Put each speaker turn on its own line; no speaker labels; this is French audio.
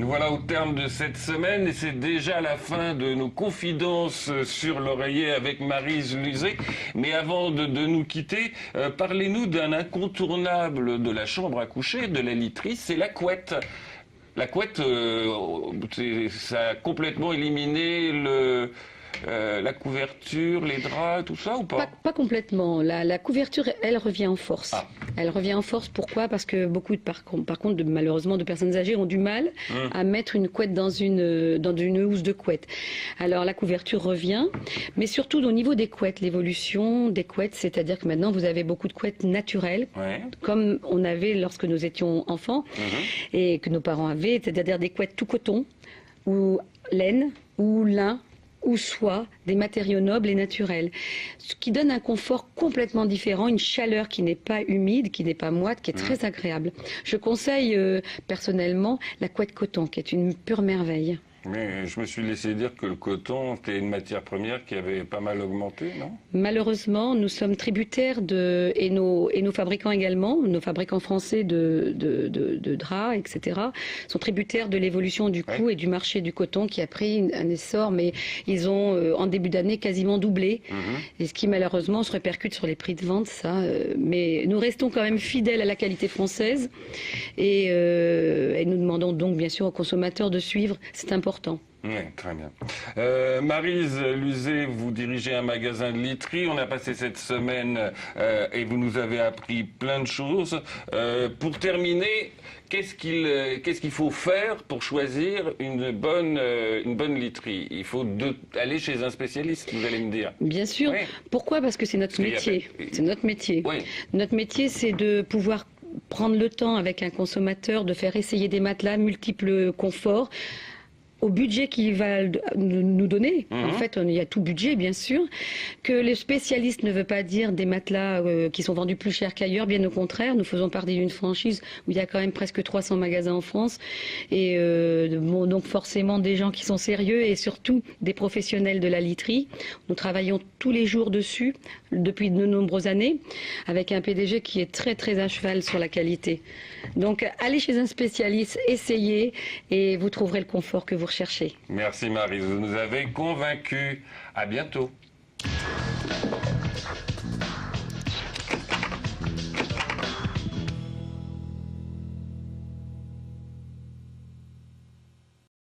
Nous voilà au terme de cette semaine et c'est déjà la fin de nos confidences sur l'oreiller avec Maryse Luzet. Mais avant de nous quitter, parlez-nous d'un incontournable de la chambre à coucher, de la literie, c'est la couette. La couette, ça a complètement éliminé la couverture, les draps, tout ça ou pas?
Pas complètement. La couverture, elle revient en force.
Ah.
Elle revient en force, pourquoi? Parce que beaucoup, par contre, malheureusement, de personnes âgées ont du mal à mettre une couette dans une housse de couette. Alors la couverture revient, mais surtout au niveau des couettes, l'évolution des couettes, c'est-à-dire que maintenant vous avez beaucoup de couettes naturelles, comme on avait lorsque nous étions enfants et que nos parents avaient, c'est-à-dire des couettes tout coton, ou laine, ou lin, ou soie, des matériaux nobles et naturels, ce qui donne un confort complètement différent, une chaleur qui n'est pas humide, qui n'est pas moite, qui est très agréable. Je conseille personnellement la couette coton, qui est une pure merveille.
Mais je me suis laissé dire que le coton était une matière première qui avait pas mal augmenté, non?
Malheureusement, nous sommes tributaires et nos fabricants également, nos fabricants français de draps, etc., sont tributaires de l'évolution du coût et du marché du coton qui a pris un essor, mais ils ont en début d'année quasiment doublé, et ce qui malheureusement se répercute sur les prix de vente, ça. Mais nous restons quand même fidèles à la qualité française et nous demandons donc bien sûr aux consommateurs de suivre, c'est important.
Oui, très bien. Maryse Luzet, vous dirigez un magasin de literie. On a passé cette semaine et vous nous avez appris plein de choses. Pour terminer, qu'est-ce qu'il faut faire pour choisir une bonne literie? Il faut aller chez un spécialiste, vous allez me dire.
Bien sûr. Oui. Pourquoi? Parce que c'est notre métier. C'est notre métier. Oui. Notre métier, c'est de pouvoir prendre le temps avec un consommateur, de faire essayer des matelas, multiples conforts, au budget qu'il va nous donner. En fait, il y a tout budget, bien sûr. Que les spécialistes ne veut pas dire des matelas qui sont vendus plus cher qu'ailleurs. Bien au contraire, nous faisons partie d'une franchise où il y a quand même presque 300 magasins en France. Et donc forcément des gens qui sont sérieux et surtout des professionnels de la literie. Nous travaillons tous les jours dessus depuis de nombreuses années avec un PDG qui est très très à cheval sur la qualité. Donc allez chez un spécialiste, essayez et vous trouverez le confort que vous recherchez.
Merci Maryse, vous nous avez convaincus. À bientôt.